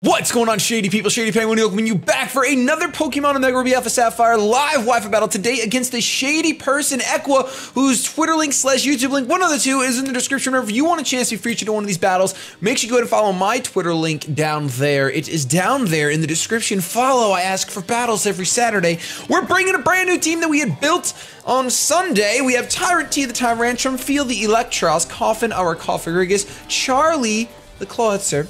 What's going on, Shady People? ShadyPenguinn welcoming you back for another Pokemon Omega Ruby Alpha Sapphire live Wi-Fi battle today against a shady person, Equa, whose Twitter link / YouTube link, one of the two, is in the description. If you want a chance to be featured in one of these battles, make sure you go ahead and follow my Twitter link down there. It is down there in the description. Follow. I ask for battles every Saturday. We're bringing a brand new team that we had built on Sunday. We have Tyrant T, the Tyrantrum, Feel the Electros, Coffin, our Cofferigus, Charlie, the Clawitzer,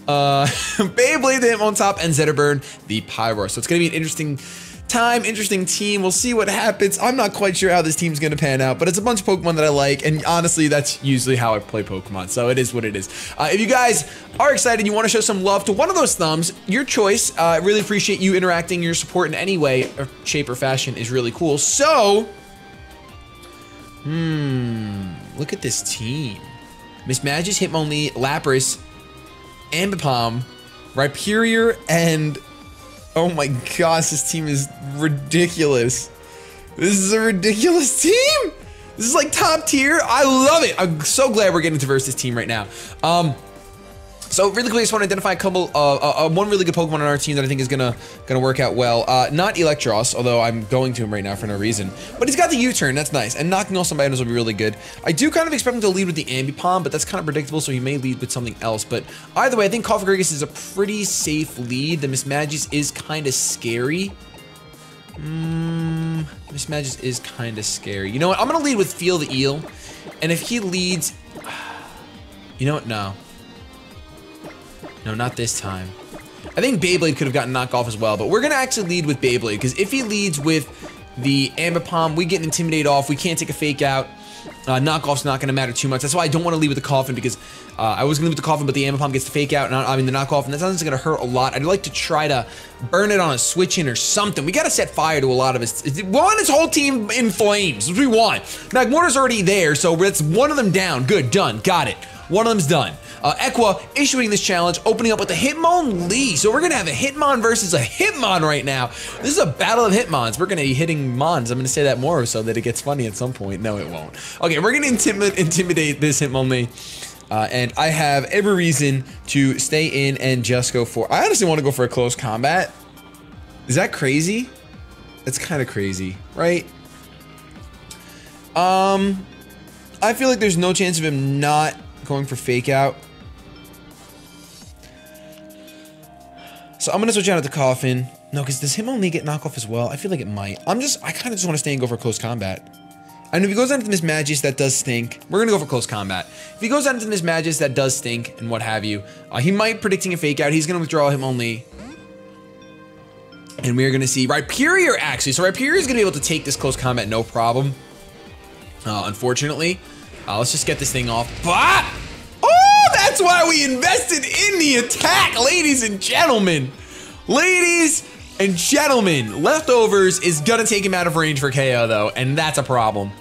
Beyblade, the Him on top, and Zetterburn, the Pyro. So it's going to be an interesting time, interesting team. We'll see what happens. I'm not quite sure how this team's going to pan out, but it's a bunch of Pokemon that I like, and honestly, that's usually how I play Pokemon, so it is what it is. If you guys are excited, you want to show some love to one of those thumbs, your choice. I really appreciate you interacting. Your support in any way, or shape, or fashion is really cool. So, look at this team. Mismagius, Hitmonlee, Lapras, Ambipom, Rhyperior, and oh my gosh, this team is ridiculous. This is a ridiculous team. This is like top tier. I love it. I'm so glad we're getting to verse this team right now. So really quickly, I just want to identify a couple one really good Pokemon on our team that I think is gonna work out well. Not Electros, although I'm going to him right now for no reason. But he's got the U-turn, that's nice. And knocking off some items will be really good. I do kind of expect him to lead with the Ambipom, but that's kind of predictable, so he may lead with something else. But either way, I think Cofferigus is a pretty safe lead. The Mismagius is kind of scary. Mismagius is kind of scary. You know what? I'm gonna lead with Feel the Eel, and if he leads, you know what? No, not this time. I think Beyblade could have gotten knocked off as well, but we're gonna actually lead with Beyblade, because if he leads with the Ambipom, we get an Intimidate off. We can't take a fake out. Knockoff's not gonna matter too much. That's why I don't want to lead with the Coffin, because I was gonna lead with the Coffin, but the Ambipom gets the fake out, and I mean the knockoff, and that's not gonna hurt a lot. I'd like to try to burn it on a switch in or something. We gotta set fire to a lot of it. We want his whole team in flames. That's what we want. Magmortar's already there, so that's one of them down. Good, done, got it. One of them's done. Equa issuing this challenge, opening up with the Hitmonlee. So we're gonna have a Hitmon versus a Hitmon right now. This is a battle of Hitmons. We're gonna be hitting Mons. I'm gonna say that more so that it gets funny at some point. No, it won't. Okay, we're gonna intimidate this Hitmonlee. And I have every reason to stay in and just go for, I honestly want to go for a close combat. Is that crazy? That's kind of crazy, right? I feel like there's no chance of him not going for fake out. So I'm gonna switch out to Coffin. No, because does Hitmonlee get knockoff as well? I feel like it might. I kind of just want to stay and go for close combat. And if he goes down to Mismagius, that does stink. We're gonna go for close combat. If he goes down to Mismagius, that does stink, and what have you. He might predicting a fake out. He's gonna withdraw Hitmonlee. And we're gonna see Rhyperior actually. So Rhyperior is gonna be able to take this close combat no problem. Unfortunately. Let's just get this thing off. But, oh, that's why we invested in the attack, ladies and gentlemen. Ladies and gentlemen, Leftovers is gonna take him out of range for KO though, and that's a problem.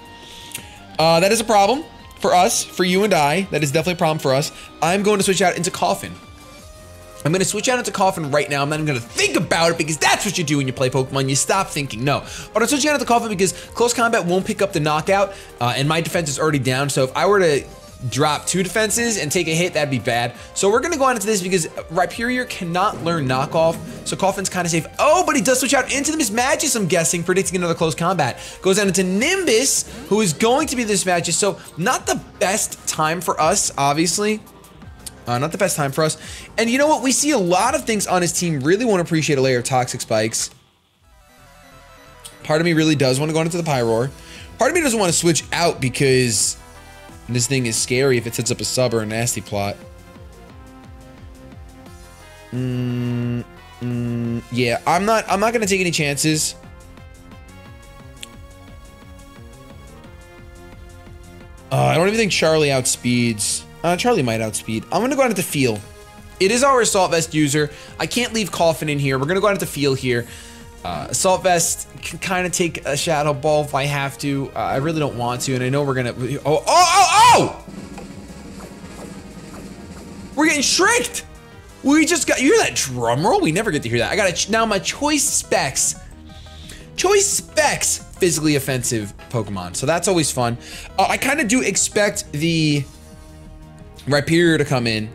That is a problem for us, for you and I. That is definitely a problem for us. I'm going to switch out into Coffin. I'm gonna switch out into Coffin right now. I'm not even gonna think about it, because that's what you do when you play Pokemon. You stop thinking, no. But I'm switching out into Coffin because close combat won't pick up the knockout, and my defense is already down. So if I were to drop 2 defenses and take a hit, that'd be bad. So we're gonna go on into this because Rhyperior cannot learn knockoff, so Coffin's kind of safe. Oh, but he does switch out into the Mismagius, I'm guessing, predicting another close combat. Goes down into Nimbus, who is going to be the Mismagius, so not the best time for us, obviously. Not the best time for us. And you know what? We see a lot of things on his team really want to appreciate a layer of Toxic Spikes. Part of me really does want to go into the Pyroar. Part of me doesn't want to switch out because this thing is scary if it sets up a sub or a nasty plot. Yeah, I'm not gonna take any chances. I don't even think Charlie outspeeds. Charlie might outspeed. I'm gonna go out into Feel. It is our Assault Vest user. I can't leave Coffin in here. We're gonna go out into Feel here. Assault Vest can kind of take a Shadow Ball if I have to. I really don't want to, and I know we're gonna. Oh! We're getting shrieked. We just got. You hear that drum roll? We never get to hear that. I got now my Choice Specs. Choice Specs physically offensive Pokemon, so that's always fun. I kind of do expect the Rhyperior to come in,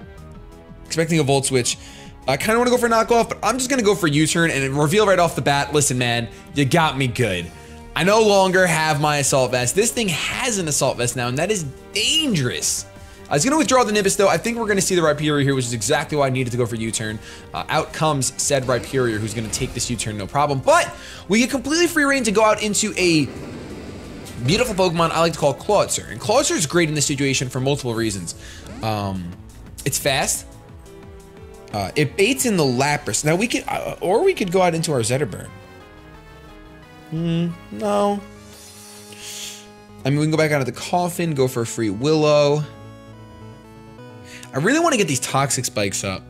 expecting a Volt Switch, I kind of want to go for knockoff, but I'm just going to go for U-turn and reveal right off the bat. Listen, man, you got me good. I no longer have my assault vest. This thing has an assault vest now, and that is dangerous. I was going to withdraw the Nimbus, though. I think we're going to see the Rhyperior here, which is exactly why I needed to go for U-turn. Out comes said Rhyperior, who's going to take this U-turn, no problem. But we get completely free reign to go out into a beautiful Pokemon I like to call Clawitzer. And Clawitzer is great in this situation for multiple reasons. It's fast. It baits in the Lapras. Now we could, or we could go out into our Zetaburn. No. I mean, we can go back out of the Coffin, go for a free Willow. I really want to get these Toxic Spikes up.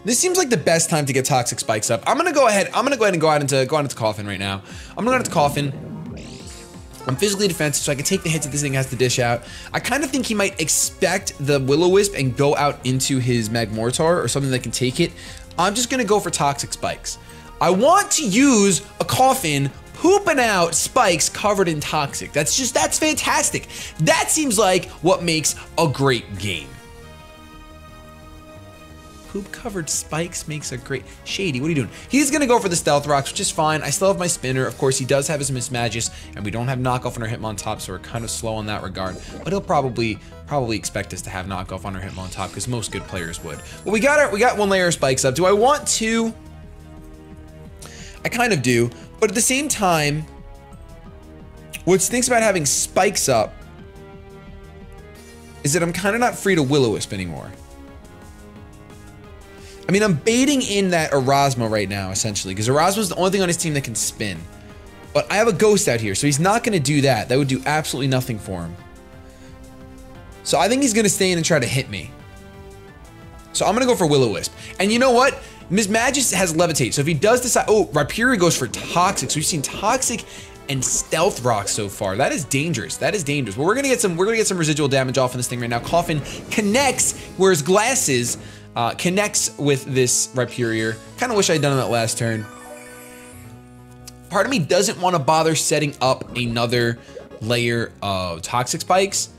This seems like the best time to get Toxic Spikes up. I'm gonna go ahead and go out into Coffin right now. I'm gonna go into Coffin. I'm physically defensive, so I can take the hits that this thing has to dish out. I kind of think he might expect the Will-O-Wisp and go out into his Magmortar or something that can take it. I'm just gonna go for Toxic Spikes. I want to use a Coffin pooping out spikes covered in Toxic. That's fantastic. That seems like what makes a great game. Poop-covered spikes makes a great... Shady, what are you doing? He's going to go for the Stealth Rocks, which is fine. I still have my Spinner. Of course, he does have his Mismagius, and we don't have knockoff on our Hitmontop, so we're kind of slow on that regard. But he'll probably expect us to have knockoff on our Hitmontop, because most good players would. Well, we got one layer of spikes up. Do I want to? I kind of do. But at the same time, what stinks about having spikes up is that I'm kind of not free to Will-O-Wisp anymore. I mean, I'm baiting in that Erasmo right now, essentially, because Erasmo's the only thing on his team that can spin. But I have a Ghost out here, so he's not going to do that. That would do absolutely nothing for him. So I think he's going to stay in and try to hit me. So I'm going to go for Will-O-Wisp. And you know what? Mismagius has Levitate, so if he does decide... Oh, Rhyperior goes for Toxic, so we've seen Toxic and Stealth Rock so far. That is dangerous. That is dangerous. But we're going to get some residual damage off on this thing right now. Coffin connects, whereas Glasses... connects with this Rhyperior. Kind of wish I'd done that last turn. Part of me doesn't want to bother setting up another layer of Toxic Spikes.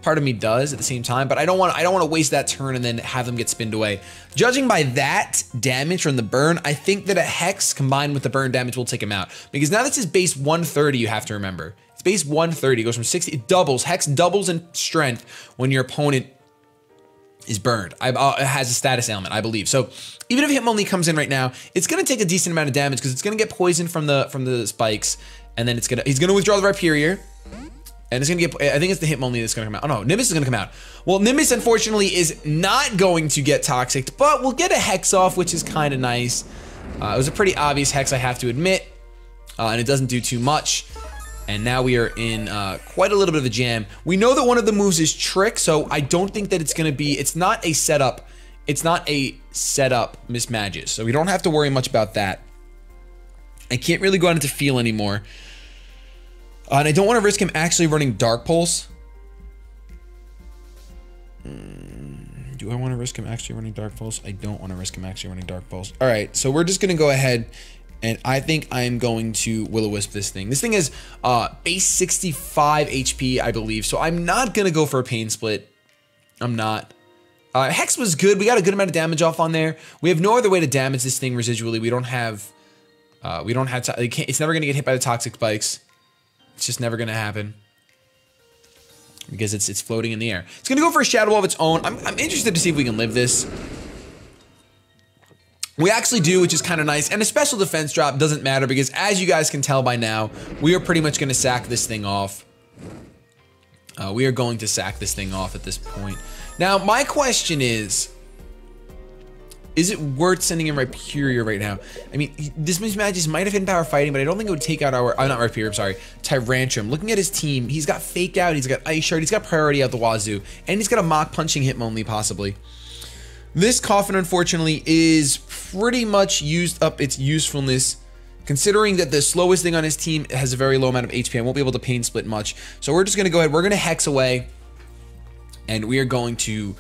Part of me does at the same time, but I don't want to waste that turn and then have them get spinned away. Judging by that damage from the burn, I think that a Hex combined with the burn damage will take him out. Because now this is base 130, you have to remember. It's base 130, it goes from 60, it doubles. Hex doubles in strength when your opponent is burned. It has a status ailment, I believe. So even if Hitmonlee comes in right now, it's gonna take a decent amount of damage because it's gonna get poisoned from the spikes, and then he's gonna withdraw the Rhyperior, and it's gonna get. I think it's the Hitmonlee that's gonna come out. Oh no, Nimbus is gonna come out. Well, Nimbus unfortunately is not going to get Toxic, but we'll get a Hex off, which is kind of nice. It was a pretty obvious Hex, I have to admit, and it doesn't do too much. And now we are in quite a little bit of a jam. We know that one of the moves is Trick, so I don't think that it's going to be... It's not a setup. It's not a setup Mismagius, so we don't have to worry much about that. I can't really go out into Feel anymore. And I don't want to risk him actually running Dark Pulse. Do I want to risk him actually running Dark Pulse? I don't want to risk him actually running Dark Pulse. All right, so we're just going to go ahead... And I think I'm going to Will-O-Wisp this thing. This thing is base 65 HP, I believe. So I'm not going to go for a Pain Split. I'm not. Hex was good. We got a good amount of damage off on there. We have no other way to damage this thing residually. We don't have... it's never going to get hit by the Toxic Spikes. It's just never going to happen. Because it's floating in the air. It's going to go for a Shadow Ball of its own. I'm interested to see if we can live this. We actually do, which is kind of nice, and a special defense drop doesn't matter because as you guys can tell by now, we are pretty much going to sack this thing off. We are going to sack this thing off at this point. Now, my question is it worth sending in Rhyperior right now? I mean, this Mismagius might have hidden power fighting, but I don't think it would take out our, not Rhyperior, I'm sorry, Tyrantrum. Looking at his team, he's got Fake Out, he's got Ice Shard, he's got Priority out the wazoo, and he's got a Mock Punching Hitmonlee possibly. This Coffin, unfortunately, is pretty much used up its usefulness, considering that the slowest thing on his team has a very low amount of HP. I won't be able to Pain Split much. So we're just going to go ahead. We're going to Hex away, and we are going to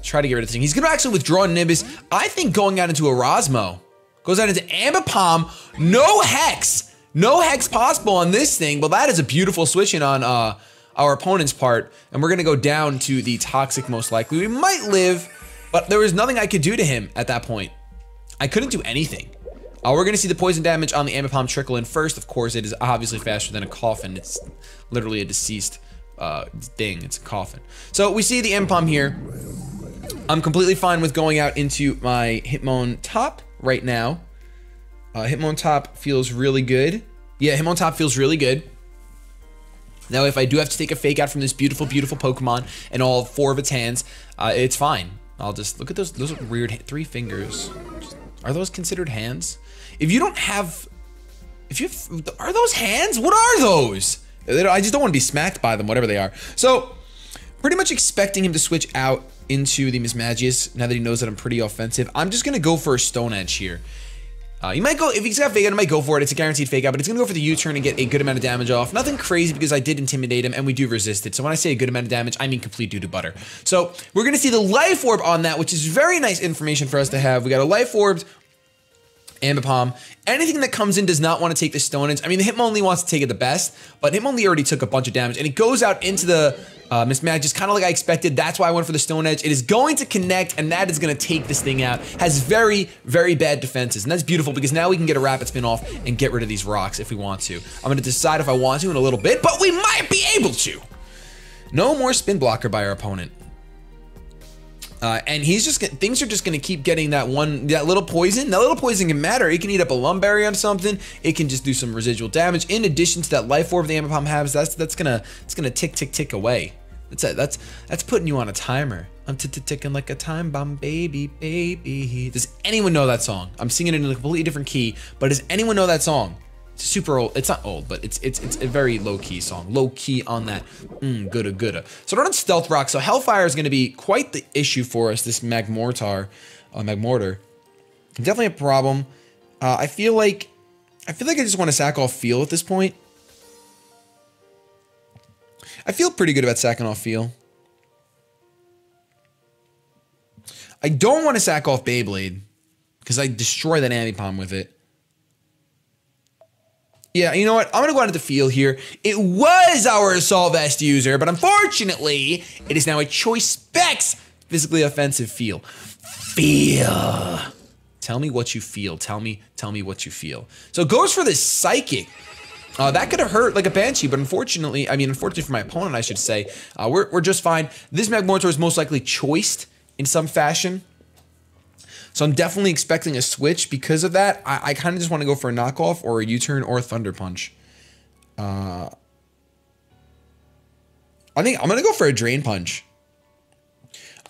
try to get rid of this thing. He's going to actually withdraw Nimbus. I think going out into Erasmo. Goes out into Ambipom. No Hex. No Hex possible on this thing. Well, that is a beautiful switch in on our opponent's part. And we're going to go down to the Toxic most likely. We might live... But there was nothing I could do to him at that point. I couldn't do anything. We're going to see the poison damage on the Ambipom trickle in first. Of course, it is obviously faster than a coffin. It's literally a deceased thing. It's a coffin. So we see the Ambipom here. I'm completely fine with going out into my Hitmon top right now. Hitmon top feels really good. Yeah, Hitmon top feels really good. Now, if I do have to take a fake out from this beautiful, beautiful Pokemon and all 4 of its hands, it's fine. I'll just look at those are weird 3 fingers. Are those considered hands? If you don't have, are those hands? What are those? I just don't want to be smacked by them, whatever they are. So, pretty much expecting him to switch out into the Mismagius now that he knows that I'm pretty offensive. I'm just gonna go for a Stone Edge here. You might go, if he's got fake out, I might go for it. It's a guaranteed fake out, but it's gonna go for the U-turn and get a good amount of damage off. Nothing crazy because I did intimidate him and we do resist it. So when I say a good amount of damage, I mean complete due to butter. So we're gonna see the Life Orb on that, which is very nice information for us to have. We got a Life Orb, Ambipom. Anything that comes in does not want to take the Stone Edge. I mean, the Hitmonlee wants to take it the best, but Hitmonlee already took a bunch of damage, and it goes out into the Mismagius, kind of like I expected. That's why I went for the Stone Edge. It is going to connect, and that is going to take this thing out. Has very, very bad defenses, and that's beautiful because now we can get a Rapid Spin off and get rid of these rocks if we want to. I'm going to decide if I want to in a little bit, but we might be able to. No more Spin Blocker by our opponent. And he's just things are just gonna keep getting that little poison. That little poison can matter. It can eat up a Lumberry on something. It can just do some residual damage. In addition to that Life Orb the Ambipom has, it's gonna tick away. That's putting you on a timer. I'm ticking like a time bomb, baby, baby. Does anyone know that song? I'm singing it in a completely different key, but does anyone know that song? It's super old. It's not old, but it's a very low key song. Low key on that. Gooda. So we're on Stealth Rock. So Hellfire is going to be quite the issue for us. This Magmortar, definitely a problem. I feel like I just want to sack off Feel at this point. I feel pretty good about sacking off Feel. I don't want to sack off Beyblade because I destroy that Ambipom with it. Yeah, you know what? I'm gonna go out into Feel here. It was our Assault Vest user, but unfortunately, it is now a Choice Specs physically offensive Feel. Feel. Tell me what you feel. Tell me what you feel. So it goes for this Psychic. That could have hurt like a Banshee, but unfortunately for my opponent, I should say, we're just fine. This Magmortar is most likely choiced in some fashion. So I'm definitely expecting a switch because of that. I kind of just want to go for a knockoff or a U-turn or a Thunder Punch. I think I'm going to go for a Drain Punch.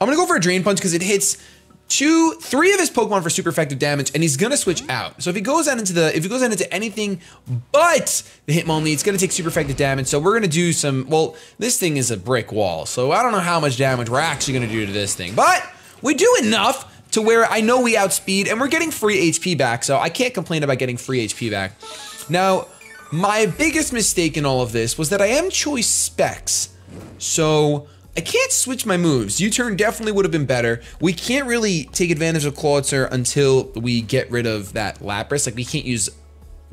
I'm going to go for a Drain Punch because it hits 3 of his Pokemon for super effective damage, and he's going to switch out. So if he goes out into anything but the Hitmonlee, it's going to take super effective damage. So we're going to do some, well, this thing is a brick wall. So I don't know how much damage we're actually going to do to this thing, but we do enough to where I know we outspeed, and we're getting free HP back, so I can't complain about getting free HP back. Now, my biggest mistake in all of this was that I am Choice Specs, so I can't switch my moves. U-turn definitely would have been better. We can't really take advantage of Clawitzer until we get rid of that Lapras. Like, we can't use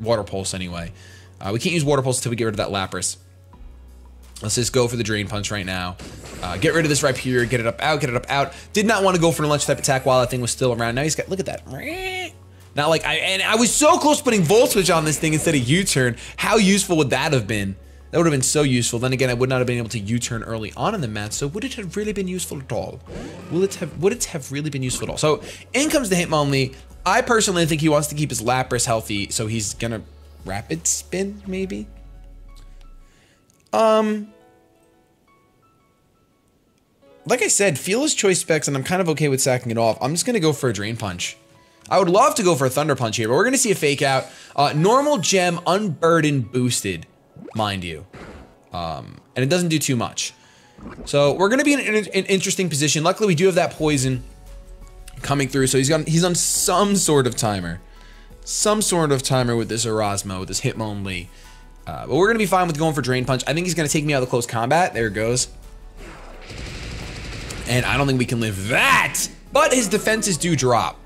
Water Pulse anyway. We can't use Water Pulse until we get rid of that Lapras. Let's just go for the Drain Punch right now. Get rid of this Rhyperior, get it up, out, get it up, out. Did not want to go for the lunch type attack while that thing was still around. Now he's got, look at that. Now, like, I was so close to putting Volt Switch on this thing instead of U-turn. How useful would that have been? That would have been so useful. Then again, I would not have been able to U-turn early on in the match, so would it have really been useful at all? Would it have really been useful at all? So, in comes the Hitmonlee. I personally think he wants to keep his Lapras healthy, so he's gonna Rapid Spin, maybe? Like I said, Feel is Choice Specs, and I'm kind of okay with sacking it off. I'm just gonna go for a Drain Punch. I would love to go for a Thunder Punch here, but we're gonna see a fake out. Normal Gem, Unburdened, boosted, mind you. And it doesn't do too much. So we're gonna be in an interesting position. Luckily, we do have that poison coming through, so he's on some sort of timer. Some sort of timer with this Erasmo, with this Hitmonlee. But we're gonna be fine with going for Drain Punch. I think he's gonna take me out of the close combat. There it goes. And I don't think we can live that. But his defenses do drop.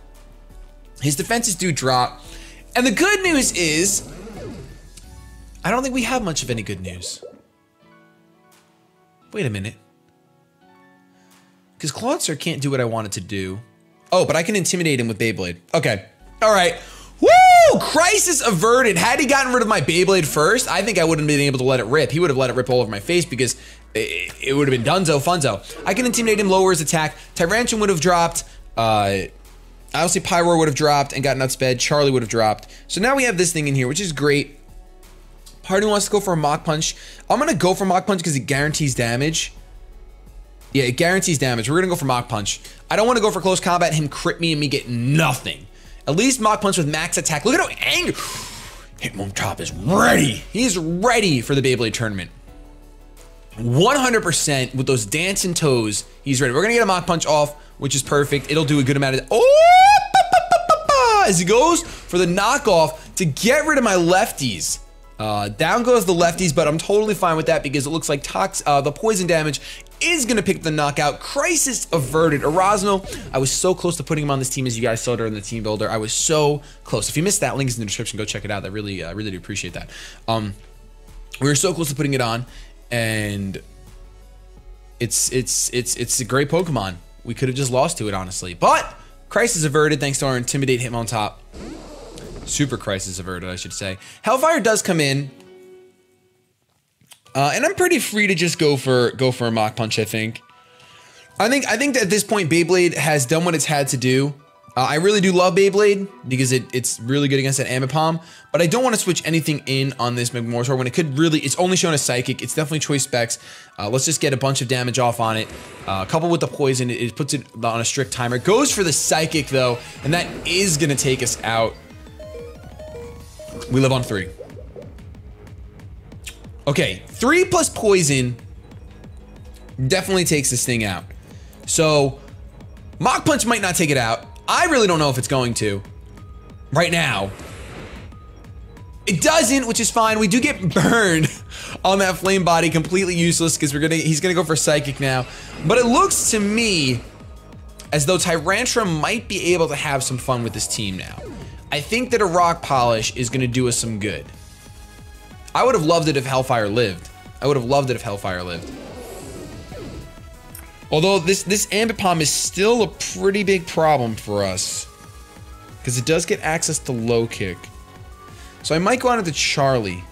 His defenses do drop. And the good news is, I don't think we have much of any good news. Wait a minute. Because Claude can't do what I want it to do. Oh, but I can intimidate him with Beyblade. Okay. All right. Woo! Crisis averted. Had he gotten rid of my Beyblade first, I think I wouldn't have been able to let it rip. He would have let it rip all over my face because it would have been dunzo funzo. I can intimidate him, lower his attack. Tyrantrum would have dropped. Obviously, Pyro would have dropped and got Nutsped. Charlie would have dropped. So now we have this thing in here, which is great. Party wants to go for a Mach Punch. I'm going to go for Mach Punch because it guarantees damage. Yeah, it guarantees damage. We're going to go for Mach Punch. I don't want to go for close combat, him crit me and me get nothing. At least Mach Punch with max attack. Look at how angry. Hitmontop is ready. He's ready for the Beyblade tournament. 100% with those dancing toes. He's ready. We're going to get a Mach Punch off, which is perfect. It'll do a good amount of... Oh! As he goes for the knockoff to get rid of my lefties. Down goes the lefties, but I'm totally fine with that because it looks like the poison damage is going to pick the knockout. Crisis averted. Erasmo, I was so close to putting him on this team as you guys saw during the team builder. I was so close. If you missed that, link is in the description. Go check it out. I really do appreciate that. We were so close to putting it on, and it's a great Pokemon. We could have just lost to it, honestly. But crisis averted thanks to our Intimidate Hitmontop. Super crisis averted, I should say. Hellfire does come in. And I'm pretty free to just go for a Mach Punch, I think. I think that at this point, Beyblade has done what it's had to do. I really do love Beyblade because it's really good against that Ambipom, but I don't want to switch anything in on this Magmortar when it could really, it's only shown as Psychic. It's definitely choice specs. Let's just get a bunch of damage off on it. Coupled with the poison, it puts it on a strict timer. Goes for the Psychic though, and that is going to take us out. We live on 3. Okay, 3 plus poison definitely takes this thing out. So, Mach Punch might not take it out. I really don't know if it's going to. Right now. It doesn't, which is fine. We do get burned on that Flame Body. Completely useless because he's gonna go for Psychic now. But it looks to me as though Tyrantrum might be able to have some fun with this team now. I think that a Rock Polish is gonna do us some good. I would have loved it if Hellfire lived. I would have loved it if Hellfire lived. Although this Ambipom is still a pretty big problem for us. Because it does get access to Low Kick. So I might go on into Charlie.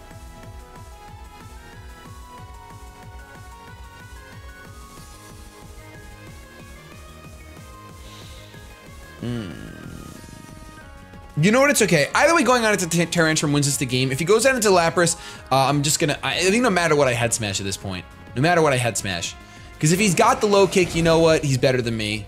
You know what? It's okay. Either way, going on into Tyrantrum wins us the game. If he goes out into Lapras, I'm just gonna... I think no matter what I head smash at this point. No matter what I head smash. Because if he's got the Low Kick, you know what? He's better than me.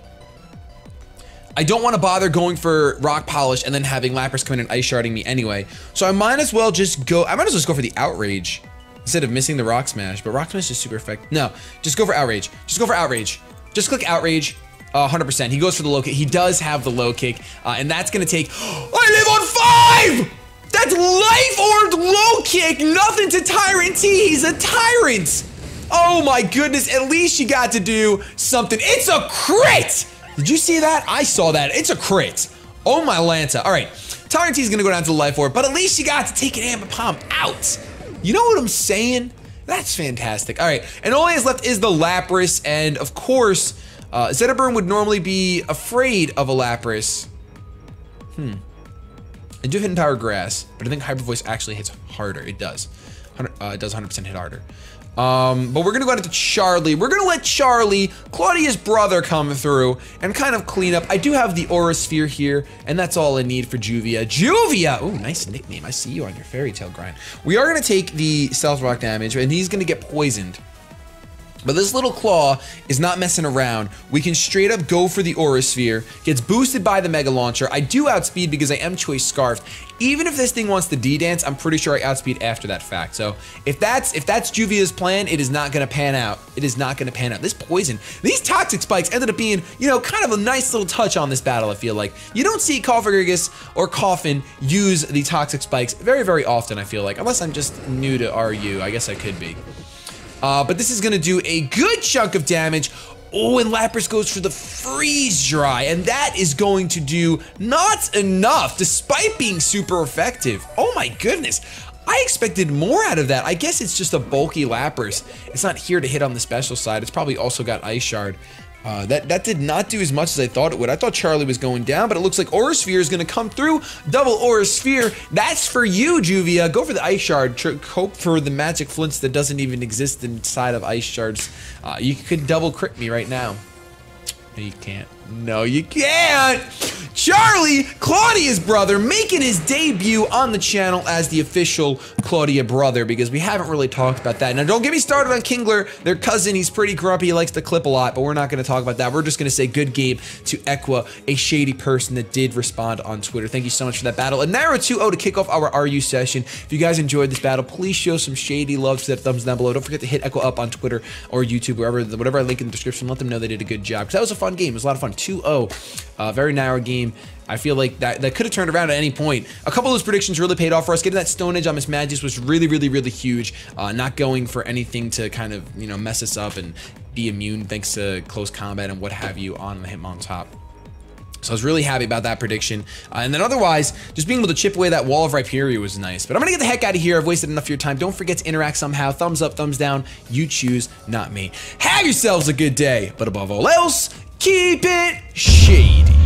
I don't want to bother going for Rock Polish and then having Lapras come in and Ice Sharding me anyway. So I might as well just go... I might as well just go for the Outrage instead of missing the Rock Smash. But Rock Smash is super effective. No, just go for Outrage. Just go for Outrage. Just click Outrage. 100%. He goes for the Low Kick. He does have the Low Kick, and that's gonna take... I live on 5! That's Life Orb Low Kick! Nothing to Tyrant T! He's a Tyrant! Oh my goodness, at least you got to do something. It's a crit! Did you see that? I saw that. It's a crit. Oh my Lanta. Alright, Tyrant T is gonna go down to the Life Orb, but at least you got to take an Ambipom out. You know what I'm saying? That's fantastic. Alright, and all he has left is the Lapras, and of course... Zetaburn would normally be afraid of a Lapras. I do Hidden Power Grass, but I think Hyper Voice actually hits harder. It does. It does 100% hit harder. But we're gonna go into Charlie. We're gonna let Charlie, Claudia's brother, come through and kind of clean up. I do have the Aura Sphere here, and that's all I need for Juvia. Juvia! Oh, nice nickname. I see you on your fairy tale grind. We are gonna take the Stealth Rock damage, and he's gonna get poisoned. But this little claw is not messing around. We can straight up go for the Aura Sphere. Gets boosted by the Mega Launcher. I do outspeed because I am Choice Scarfed. Even if this thing wants to D-Dance, I'm pretty sure I outspeed after that fact. So if that's Juvia's plan, it is not gonna pan out. It is not gonna pan out. This poison, these Toxic Spikes ended up being, you know, kind of a nice little touch on this battle, I feel like. You don't see Cofagrigus or Coffin use the Toxic Spikes very, very often, I feel like. Unless I'm just new to RU, I guess I could be. But this is gonna do a good chunk of damage. Oh, and Lapras goes for the Freeze Dry, and that is going to do not enough, despite being super effective. Oh my goodness. I expected more out of that. I guess it's just a bulky Lapras. It's not here to hit on the special side. It's probably also got Ice Shard. That did not do as much as I thought it would. I thought Charlie was going down, but it looks like Aura Sphere is going to come through. Double Aura Sphere. That's for you, Juvia. Go for the Ice Shard. Hope for the magic flints that doesn't even exist inside of Ice Shards. You could double crit me right now. No, you can't. No, you can't. Charlie, Claudia's brother, making his debut on the channel as the official Claudia brother, because we haven't really talked about that. Now, don't get me started on Kingler, their cousin. He's pretty grumpy. He likes to clip a lot, but we're not going to talk about that. We're just going to say good game to Equa, a shady person that did respond on Twitter. Thank you so much for that battle. And Nairo 2-0 to kick off our RU session. If you guys enjoyed this battle, please show some shady love to that thumbs down below. Don't forget to hit Equa up on Twitter or YouTube, whatever I link in the description. Let them know they did a good job, because that was a fun game. It was a lot of fun. 2-0. Very narrow game. I feel like that could have turned around at any point. A couple of those predictions really paid off for us. Getting that Stone Edge on Miss Magis was really, really, really huge. Not going for anything to kind of, you know, mess us up and be immune thanks to close combat and what have you on the Hitmon top. So I was really happy about that prediction. And then otherwise, just being able to chip away that wall of Rhyperior was nice. But I'm going to get the heck out of here. I've wasted enough of your time. Don't forget to interact somehow. Thumbs up, thumbs down. You choose, not me. Have yourselves a good day. But above all else, keep it shady.